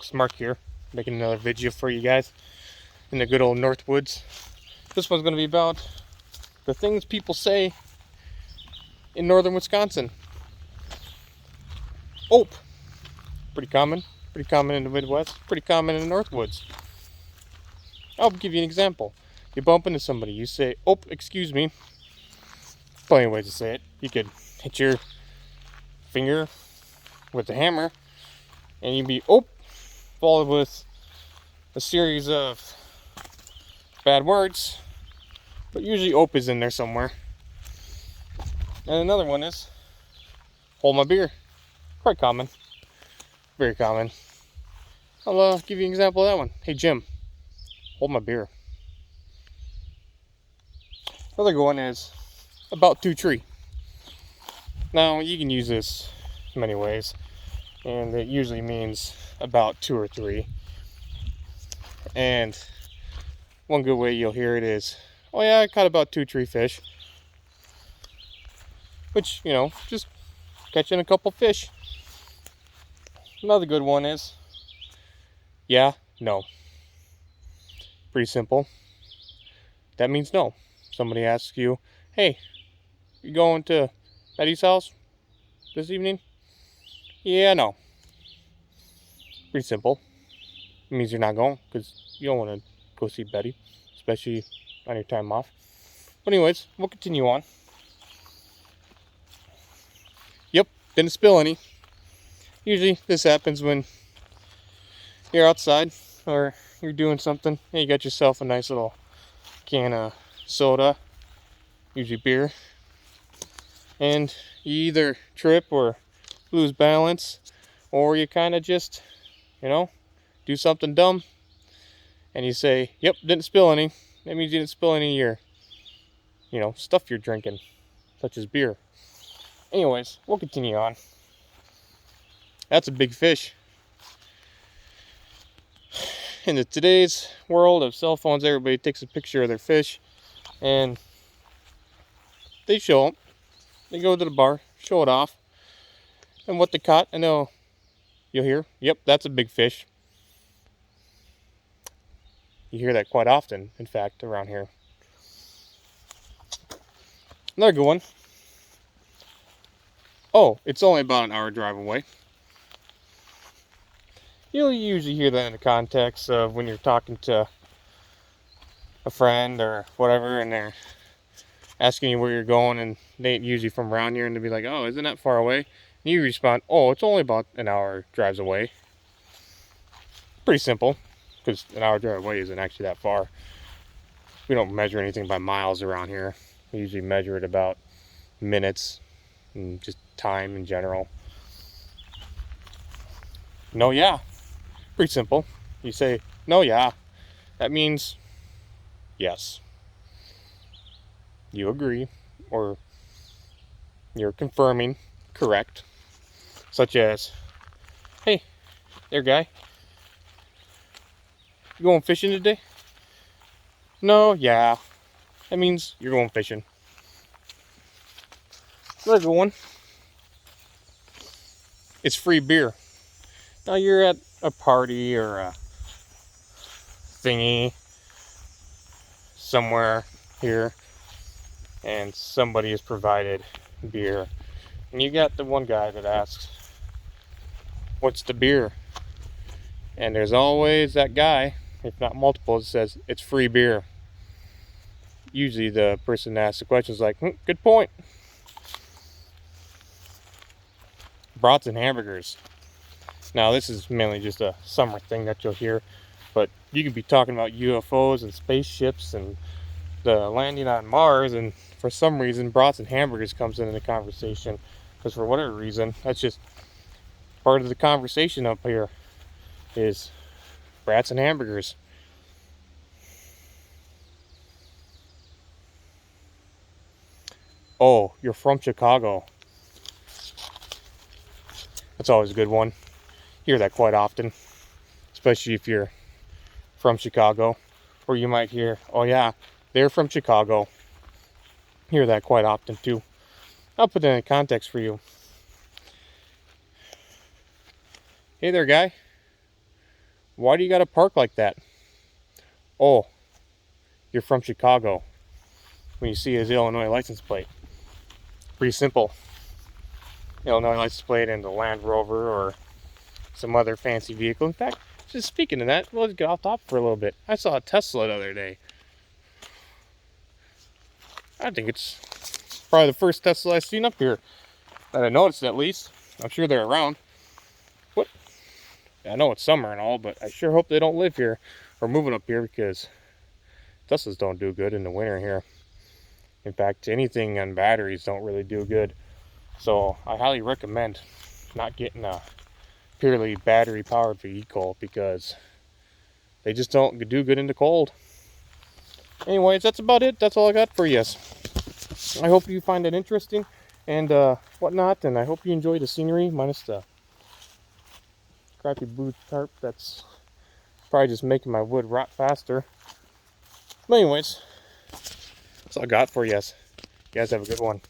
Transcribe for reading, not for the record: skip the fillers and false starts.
folks, Mark here, making another video for you guys in the good old North Woods. This one's going to be about the things people say in northern Wisconsin. Ope, pretty common in the Midwest, pretty common in the North Woods. I'll give you an example. You bump into somebody, you say, "Ope, excuse me." Plenty of ways to say it. You could hit your finger with the hammer and you'd be "Ope," followed with a series of bad words, but usually "Ope" is in there somewhere. And another one is "Hold my beer." Quite common, very common. I'll give you an example of that one. "Hey Jim, hold my beer." Another good one is "About 2 tree." Now you can use this many ways, and it usually means about 2 or 3. And one good way you'll hear it is, "Oh yeah, I caught about 2 tree fish," which, you know, just catching a couple fish. Another good one is "Yeah, no." Pretty simple. That means no. Somebody asks you, "Hey, you going to Betty's house this evening?" "Yeah, no." Pretty simple. It means you're not going because you don't want to go see Betty, especially on your time off. But anyways, we'll continue on. Yep, didn't spill any. Usually this happens when you're outside or you're doing something and you got yourself a nice little can of soda, usually beer, and you either trip or lose balance, or you kind of just, do something dumb and you say, "Yep, didn't spill any." That means you didn't spill any of your, stuff you're drinking, such as beer. Anyways, we'll continue on. That's a big fish. In today's world of cell phones, everybody takes a picture of their fish and they show them. They go to the bar, show it off, and what they caught. I know you'll hear, "Yep, that's a big fish." You hear that quite often, in fact, around here. Another good one. "Oh, it's only about an hour drive away." You'll usually hear that in the context of when you're talking to a friend or whatever, and they're asking you where you're going, and they ain't usually from around here, and they'll be like, "Oh, isn't that far away?" And you respond, "Oh, it's only about an hour drives away." Pretty simple, because an hour drive away isn't actually that far. We don't measure anything by miles around here. We usually measure it about minutes and just time in general. "No, yeah." Pretty simple. You say, "No, yeah." That means yes. You agree, or you're confirming correct. Such as, "Hey, there, guy. You going fishing today?" "No, yeah." That means you're going fishing. Another good one. It's free beer. Now you're at a party or a thingy somewhere here, and somebody has provided beer, and you got the one guy that asks, "What's the beer?" And there's always that guy, if not multiple, that says, "It's free beer." Usually the person that asks the question is like, "Good point." Brats and hamburgers. Now this is mainly just a summer thing that you'll hear, but you could be talking about UFOs and spaceships and the landing on Mars, and for some reason brats and hamburgers comes into the conversation, because for whatever reason that's just part of the conversation up here is brats and hamburgers. "Oh, you're from Chicago." That's always a good one. You hear that quite often, especially if you're from Chicago. Or you might hear, "Oh yeah, they're from Chicago." You hear that quite often too. I'll put that in context for you. "Hey there, guy. Why do you got to park like that? Oh, you're from Chicago. When you see his Illinois license plate. Pretty simple. Illinois license plate and the Land Rover or some other fancy vehicle. In fact, just speaking of that, let's get off topic for a little bit. I saw a Tesla the other day. I think it's probably the first Tesla I've seen up here. That I noticed at least. I'm sure they're around. What? I know it's summer and all, but I sure hope they don't live here or moving up here because Teslas don't do good in the winter here. In fact, anything on batteries don't really do good. So I highly recommend not getting a purely battery powered vehicle because they just don't do good in the cold. Anyways, that's about it. That's all I got for you. I hope you find it interesting and whatnot, and I hope you enjoy the scenery minus the crappy blue tarp that's probably just making my wood rot faster. But anyways, that's all I got for you. You guys have a good one.